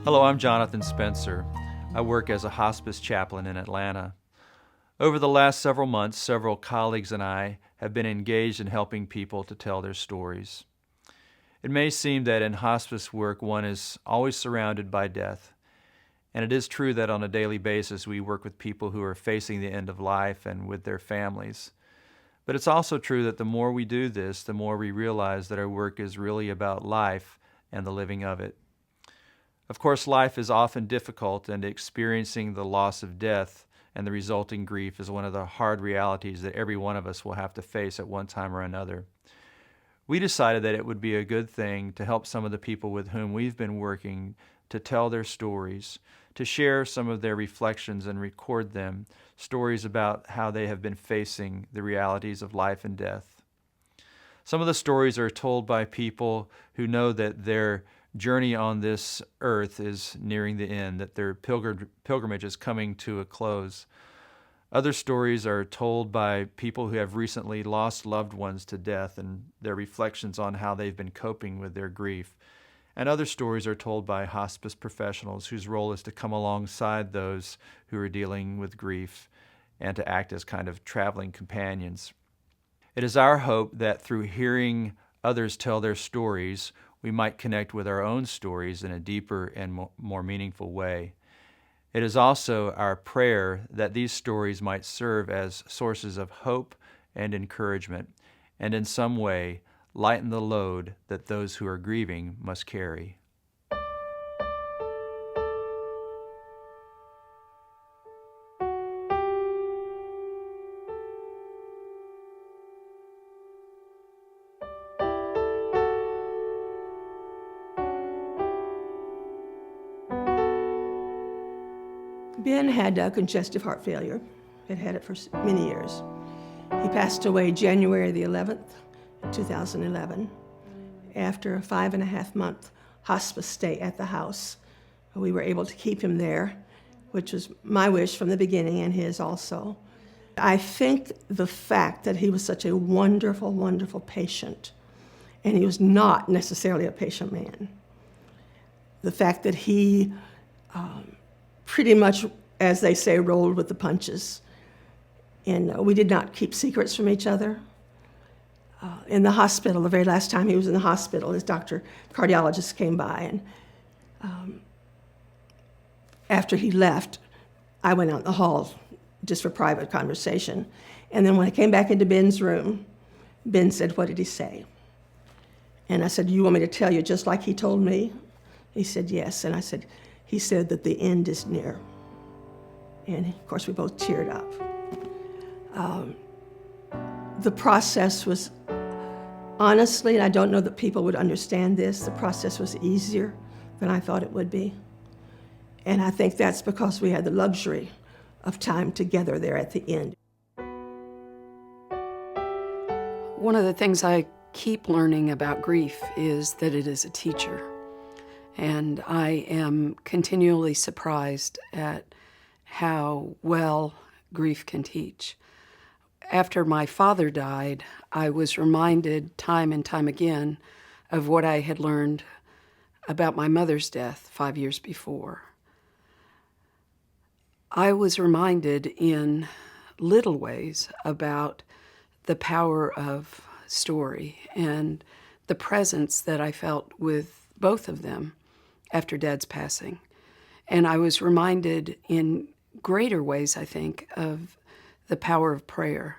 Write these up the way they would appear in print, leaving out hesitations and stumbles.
Hello, I'm Jonathan Spencer. I work as a hospice chaplain in Atlanta. Over the last several months, several colleagues and I have been engaged in helping people to tell their stories. It may seem that in hospice work one is always surrounded by death, and it is true that on a daily basis we work with people who are facing the end of life and with their families. But it's also true that the more we do this, the more we realize that our work is really about life and the living of it. Of course, life is often difficult, and experiencing the loss of death and the resulting grief is one of the hard realities that every one of us will have to face at one time or another. We decided that it would be a good thing to help some of the people with whom we've been working to tell their stories, to share some of their reflections and record them, stories about how they have been facing the realities of life and death. Some of the stories are told by people who know that their journey on this earth is nearing the end, that their pilgrimage is coming to a close. Other stories are told by people who have recently lost loved ones to death and their reflections on how they've been coping with their grief. And other stories are told by hospice professionals whose role is to come alongside those who are dealing with grief and to act as kind of traveling companions. It is our hope that through hearing others tell their stories, we might connect with our own stories in a deeper and more meaningful way. It is also our prayer that these stories might serve as sources of hope and encouragement, and in some way lighten the load that those who are grieving must carry. Ben had congestive heart failure. Had had it for many years. He passed away January the 11th, 2011, after a 5.5-month hospice stay at the house. We were able to keep him there, which was my wish from the beginning and his also. I think the fact that he was such a wonderful, wonderful patient, and he was not necessarily a patient man. The fact that he pretty much, as they say, rolled with the punches. And we did not keep secrets from each other. In the hospital, the very last time he was in the hospital, his cardiologist came by, and after he left, I went out in the hall just for private conversation. And then when I came back into Ben's room, Ben said, "What did he say?" And I said, "You want me to tell you just like he told me?" He said, "Yes." And I said, "He said that the end is near." And of course, we both teared up. The process was, honestly, and I don't know that people would understand this, the process was easier than I thought it would be. And I think that's because we had the luxury of time together there at the end. One of the things I keep learning about grief is that it is a teacher. And I am continually surprised at how well grief can teach. After my father died, I was reminded time and time again of what I had learned about my mother's death 5 years before. I was reminded in little ways about the power of story and the presence that I felt with both of them after Dad's passing. And I was reminded in greater ways, I think, of the power of prayer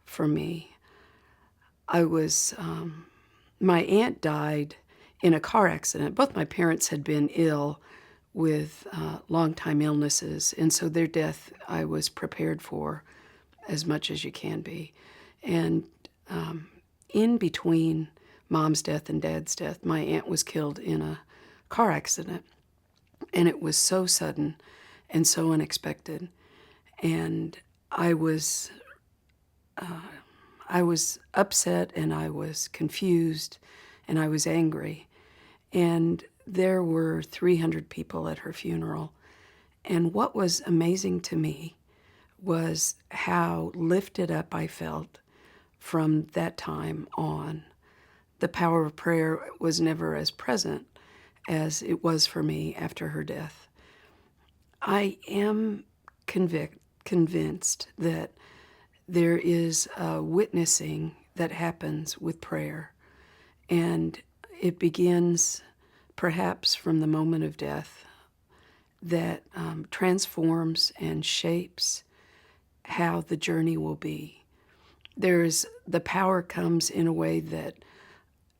for me. My aunt died in a car accident. Both my parents had been ill with long-time illnesses, and so their death I was prepared for as much as you can be. And in between Mom's death and Dad's death, my aunt was killed in a car accident, and it was so sudden and so unexpected. And I was upset, and I was confused, and I was angry. And there were 300 people at her funeral. And what was amazing to me was how lifted up I felt from that time on. The power of prayer was never as present as it was for me after her death. I am convinced that there is a witnessing that happens with prayer, and it begins perhaps from the moment of death that transforms and shapes how the journey will be. The power comes in a way that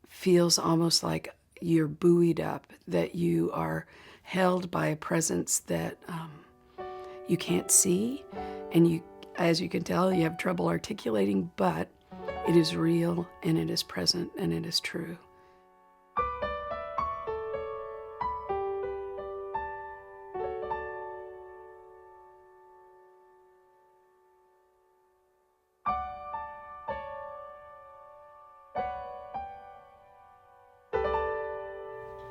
feels almost like you're buoyed up, that you are held by a presence that you can't see, and you, as you can tell, you have trouble articulating, but it is real and it is present and it is true.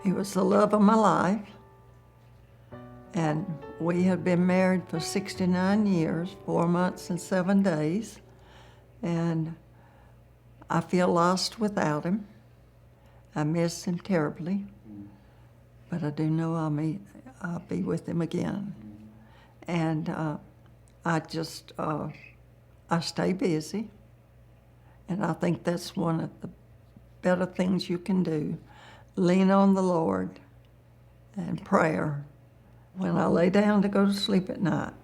He was the love of my life, and we had been married for 69 years, 4 months and 7 days, and I feel lost without him. I miss him terribly, but I do know I'll be with him again. And I stay busy, and I think that's one of the better things you can do. Lean on the Lord and prayer. When I lay down to go to sleep at night,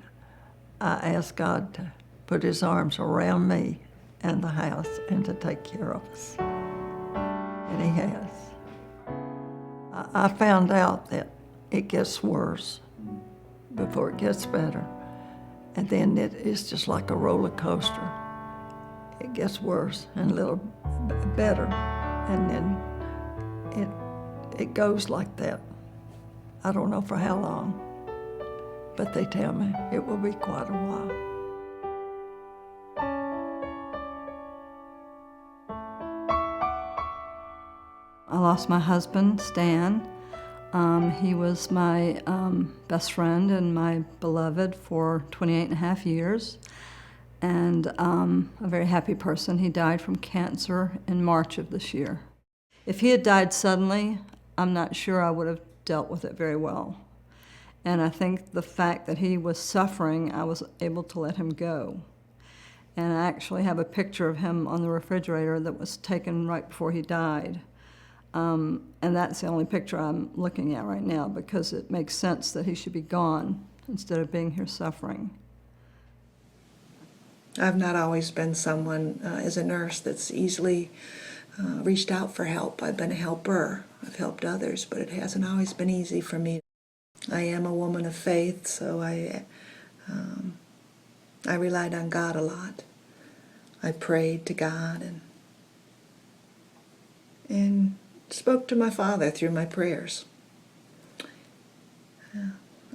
I ask God to put his arms around me and the house and to take care of us. And he has. I found out that it gets worse before it gets better. And then it's just like a roller coaster. It gets worse and a little better, and then it goes like that. I don't know for how long, but they tell me it will be quite a while. I lost my husband, Stan. He was my best friend and my beloved for 28 and a half years, and a very happy person. He died from cancer in March of this year. If he had died suddenly, I'm not sure I would have dealt with it very well. And I think the fact that he was suffering, I was able to let him go. And I actually have a picture of him on the refrigerator that was taken right before he died. And that's the only picture I'm looking at right now, because it makes sense that he should be gone instead of being here suffering. I've not always been someone, as a nurse, that's easily reached out for help. I've been a helper. I've helped others, but it hasn't always been easy for me. I am a woman of faith, so I relied on God a lot. I prayed to God and spoke to my Father through my prayers.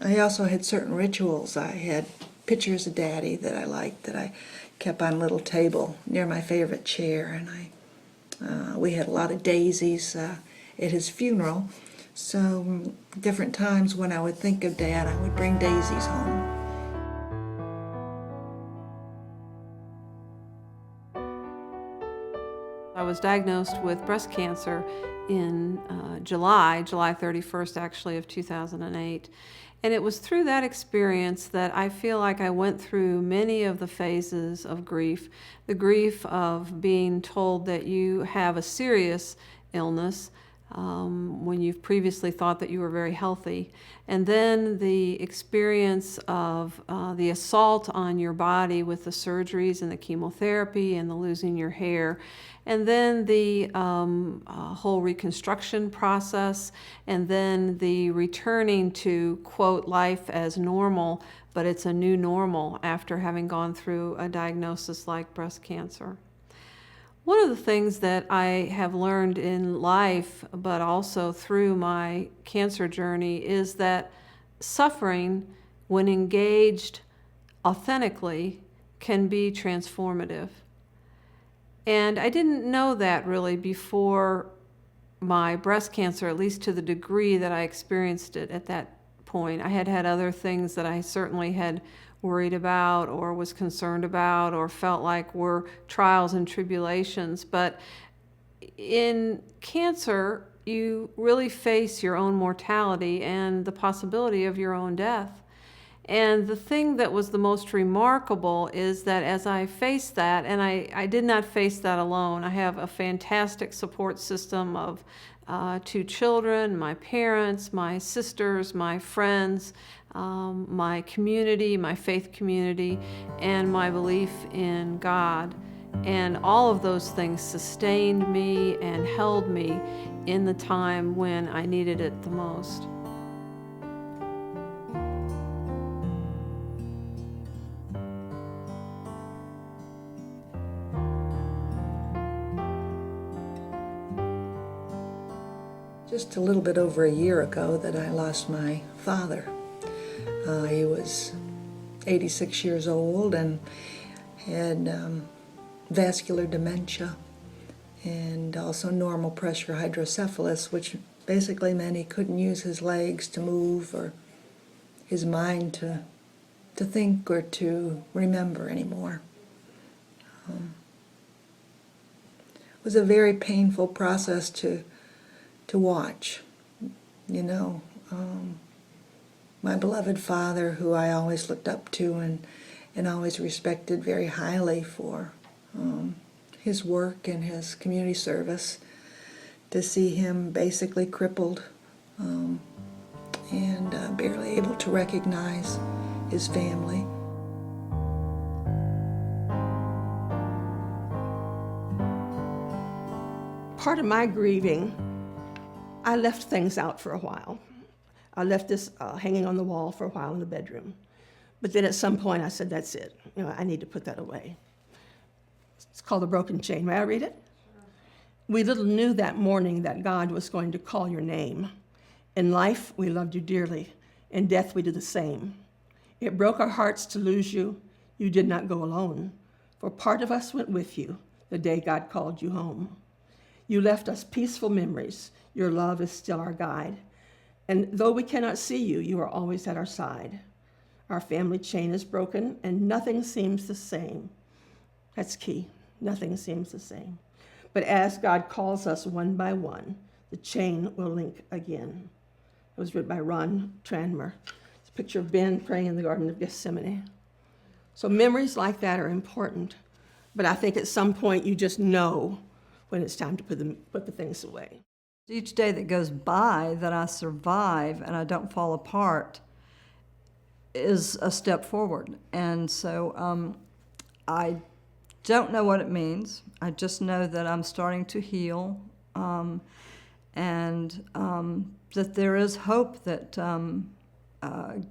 I also had certain rituals. I had pictures of Daddy that I liked, that I kept on a little table near my favorite chair, and we had a lot of daisies at his funeral. So different times when I would think of Dad, I would bring daisies home. I was diagnosed with breast cancer in July 31st actually of 2008. And it was through that experience that I feel like I went through many of the phases of grief. The grief of being told that you have a serious illness when you've previously thought that you were very healthy. And then the experience of the assault on your body with the surgeries and the chemotherapy and the losing your hair. And then the whole reconstruction process, and then the returning to, quote, life as normal, but it's a new normal after having gone through a diagnosis like breast cancer. One of the things that I have learned in life, but also through my cancer journey, is that suffering, when engaged authentically, can be transformative. And I didn't know that really before my breast cancer, at least to the degree that I experienced it at that point. I had had other things that I certainly had worried about or was concerned about or felt like were trials and tribulations. But in cancer, you really face your own mortality and the possibility of your own death. And the thing that was the most remarkable is that as I faced that, and I did not face that alone. I have a fantastic support system of 2 children, my parents, my sisters, my friends, my community, my faith community, and my belief in God. And all of those things sustained me and held me in the time when I needed it the most. Just a little bit over a year ago that I lost my father. He was 86 years old and had vascular dementia and also normal pressure hydrocephalus, which basically meant he couldn't use his legs to move or his mind to think or to remember anymore. It was a very painful process to watch, you know. My beloved father, who I always looked up to and always respected very highly for his work and his community service, to see him basically crippled and barely able to recognize his family. Part of my grieving, I left things out for a while. I left this hanging on the wall for a while in the bedroom. But then at some point I said, that's it. You know, I need to put that away. It's called The Broken Chain. May I read it? We little knew that morning that God was going to call your name. In life, we loved you dearly. In death, we did the same. It broke our hearts to lose you. You did not go alone, for part of us went with you the day God called you home. You left us peaceful memories. Your love is still our guide. And though we cannot see you, you are always at our side. Our family chain is broken, and nothing seems the same. That's key. Nothing seems the same. But as God calls us one by one, the chain will link again. It was written by Ron Tranmer. It's a picture of Ben praying in the Garden of Gethsemane. So memories like that are important, but I think at some point you just know when it's time to put the things away. Each day that goes by that I survive and I don't fall apart is a step forward. And so I don't know what it means. I just know that I'm starting to heal and that there is hope that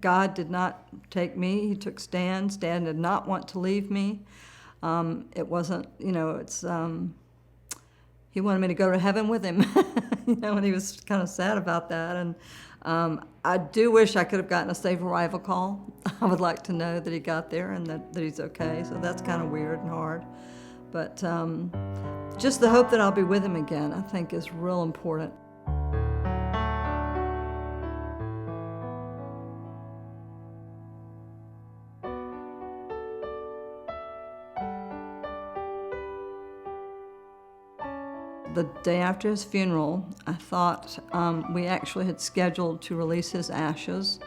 God did not take me. He took Stan. Stan did not want to leave me. It wasn't, you know, it's... he wanted me to go to heaven with him, you know, and he was kind of sad about that. And I do wish I could have gotten a safe arrival call. I would like to know that he got there and that he's okay. So that's kind of weird and hard. But just the hope that I'll be with him again, I think, is real important. The day after his funeral, I thought we actually had scheduled to release his ashes.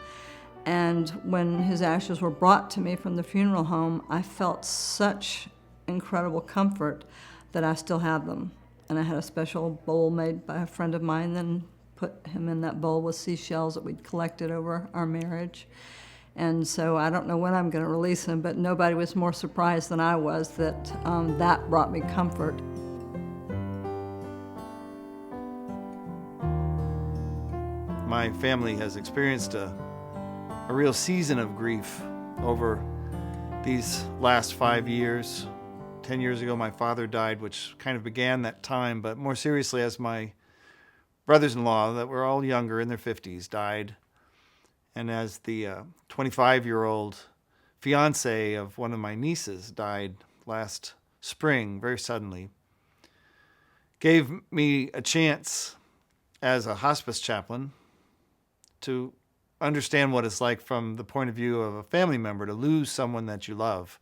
And when his ashes were brought to me from the funeral home, I felt such incredible comfort that I still have them. And I had a special bowl made by a friend of mine, then put him in that bowl with seashells that we'd collected over our marriage. And so I don't know when I'm going to release him, but nobody was more surprised than I was that that brought me comfort. My family has experienced a real season of grief over these last 5 years. 10 years ago, my father died, which kind of began that time, but more seriously, as my brothers-in-law, that were all younger, in their 50s, died, and as the 25-year-old fiance of one of my nieces died last spring, very suddenly, gave me a chance as a hospice chaplain to understand what it's like from the point of view of a family member to lose someone that you love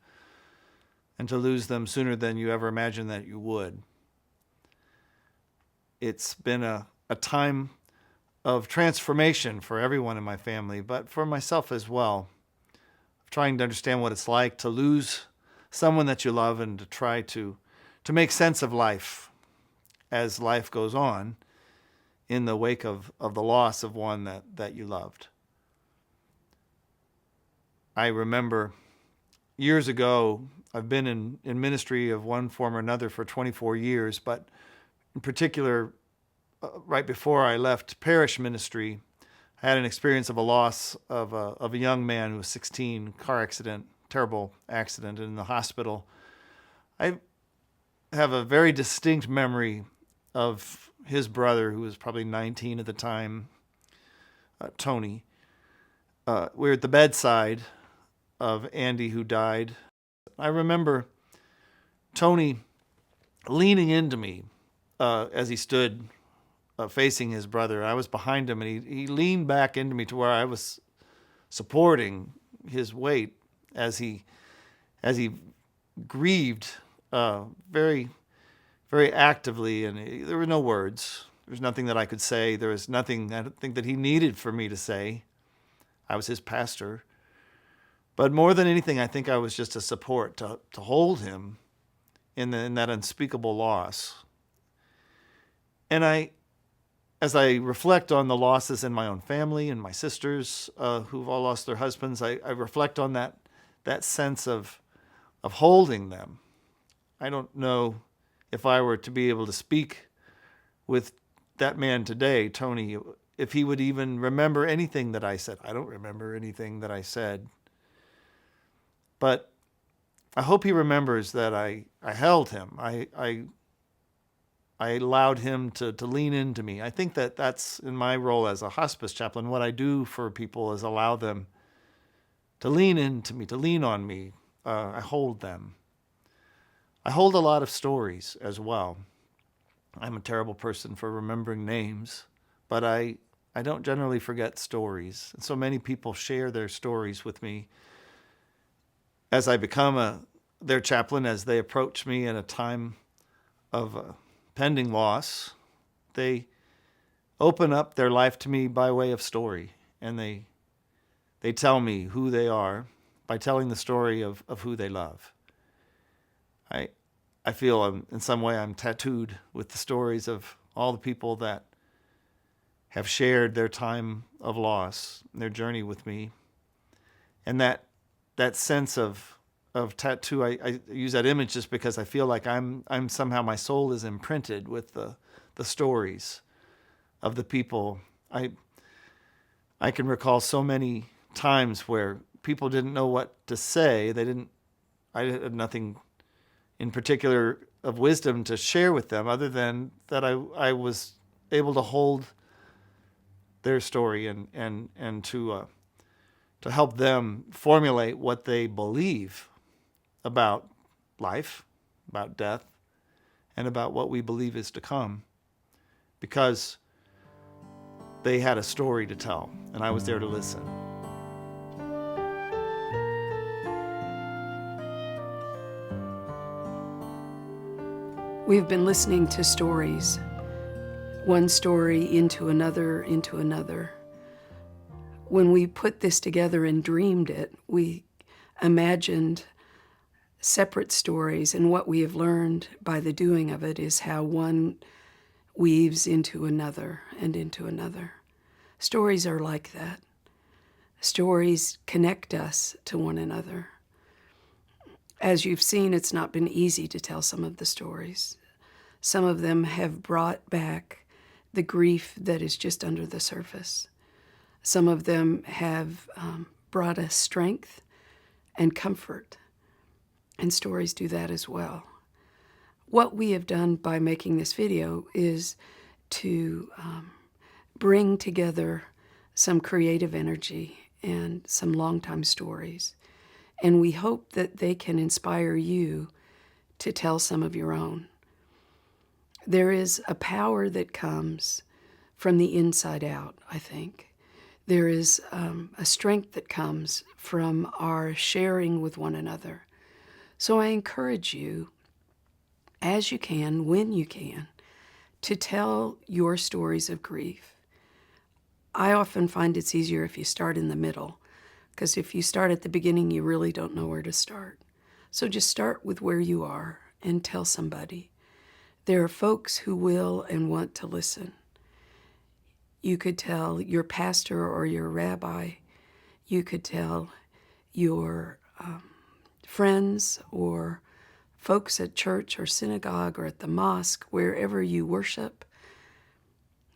and to lose them sooner than you ever imagined that you would. It's been a a time of transformation for everyone in my family, but for myself as well. Trying to understand what it's like to lose someone that you love and to try to make sense of life as life goes on in the wake of the loss of one that you loved. I remember years ago, I've been in ministry of one form or another for 24 years, but in particular, right before I left parish ministry, I had an experience of a loss of a young man who was 16, car accident, terrible accident in the hospital. I have a very distinct memory of his brother, who was probably 19 at the time, Tony. We were at the bedside of Andy, who died. I remember Tony leaning into me as he stood facing his brother. I was behind him, and he leaned back into me to where I was supporting his weight as he grieved very, very actively, and there were no words. There was nothing that I could say. There was nothing I don't think that he needed for me to say. I was his pastor. But more than anything, I think I was just a support to hold him in that unspeakable loss. And as I reflect on the losses in my own family and my sisters who've all lost their husbands, I reflect on that sense of holding them. I don't know if I were to be able to speak with that man today, Tony, if he would even remember anything that I said. I don't remember anything that I said. But I hope he remembers that I held him. I allowed him to lean into me. I think that's in my role as a hospice chaplain. What I do for people is allow them to lean into me, to lean on me. I hold them. I hold a lot of stories as well. I'm a terrible person for remembering names, but I don't generally forget stories. And so many people share their stories with me as I become their chaplain, as they approach me in a time of pending loss. They open up their life to me by way of story, and they tell me who they are by telling the story of who they love. I feel in some way I'm tattooed with the stories of all the people that have shared their time of loss, their journey with me. And that sense of tattoo, I use that image just because I feel like I'm somehow, my soul is imprinted with the stories of the people. I can recall so many times where people didn't know what to say. I had nothing in particular of wisdom to share with them other than that I was able to hold their story and to help them formulate what they believe about life, about death, and about what we believe is to come, because they had a story to tell, and I was there to listen. We've been listening to stories, one story into another, into another. When we put this together and dreamed it, we imagined separate stories, and what we have learned by the doing of it is how one weaves into another and into another. Stories are like that. Stories connect us to one another. As you've seen, it's not been easy to tell some of the stories. Some of them have brought back the grief that is just under the surface. Some of them have brought us strength and comfort, and stories do that as well. What we have done by making this video is to bring together some creative energy and some long-time stories, and we hope that they can inspire you to tell some of your own. There is a power that comes from the inside out, I think. There is a strength that comes from our sharing with one another. So I encourage you, as you can, when you can, to tell your stories of grief. I often find it's easier if you start in the middle, because if you start at the beginning, you really don't know where to start. So just start with where you are and tell somebody. There are folks who will and want to listen. You could tell your pastor or your rabbi. You could tell your friends or folks at church or synagogue or at the mosque, wherever you worship.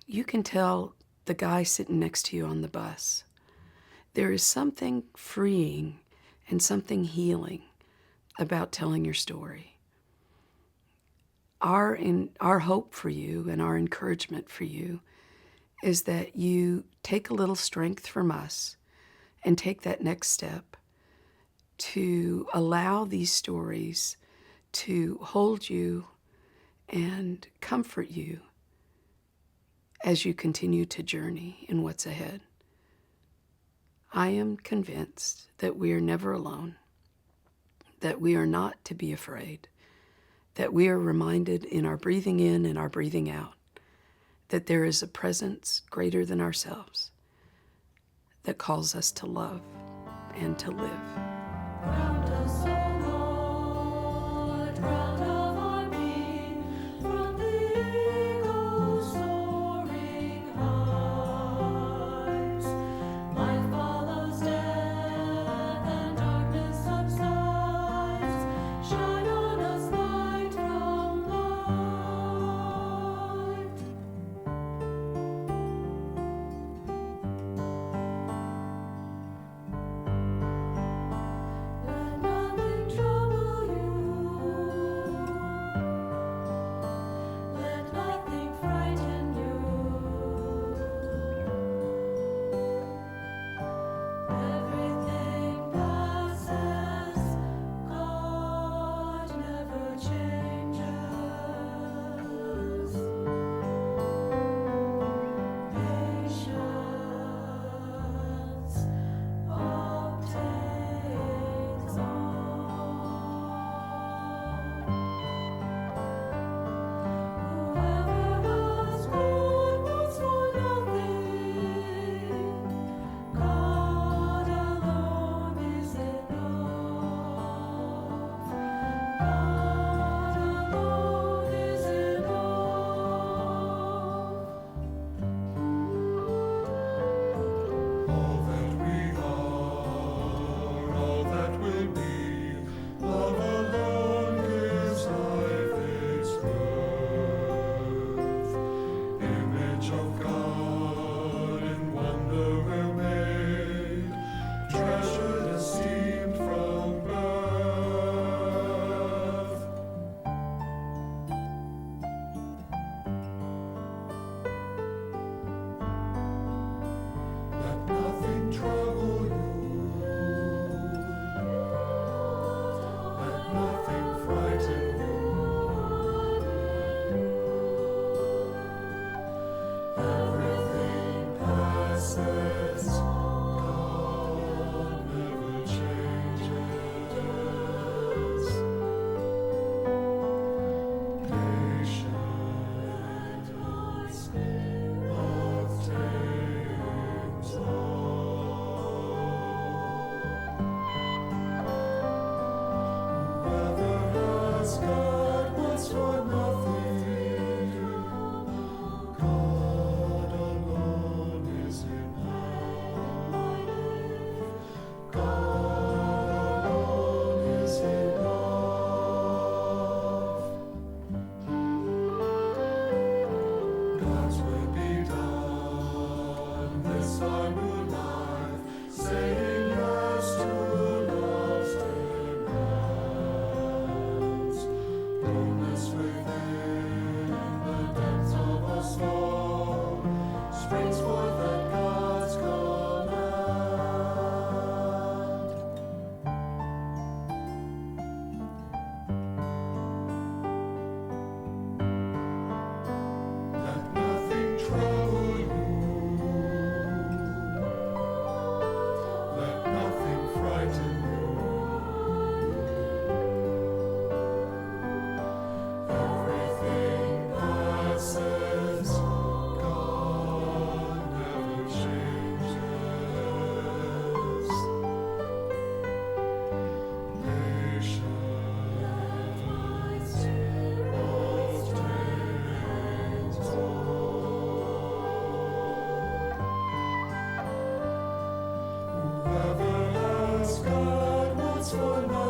You can tell the guy sitting next to you on the bus. There is something freeing and something healing about telling your story. Our hope for you and our encouragement for you is that you take a little strength from us and take that next step to allow these stories to hold you and comfort you as you continue to journey in what's ahead. I am convinced that we are never alone, that we are not to be afraid, that we are reminded in our breathing in and our breathing out that there is a presence greater than ourselves that calls us to love and to live. Round us, O Lord, round of our being, from the eagle's soaring heights. Life follows death, and darkness subsides. Shine on us, light from light. Let nothing trouble you. Let nothing frighten you. Everything passes. God never changes. Patience obtains Whoever has God wants for nothing. God alone is enough. God alone is enough. All that we are, all that will be, love alone gives life its birth. Image of God in wonder we're made, treasured, esteemed from birth. Let nothing trouble you. Let nothing frighten you. Everything passes. God never changes. Patient obtains Whoever has God wants for nothing. God alone is enough. God alone is enough. God's will be done this our new life, saying yes to love's demands. Boldness within the depths of our soul springs forth at God's command. Let nothing for nothing.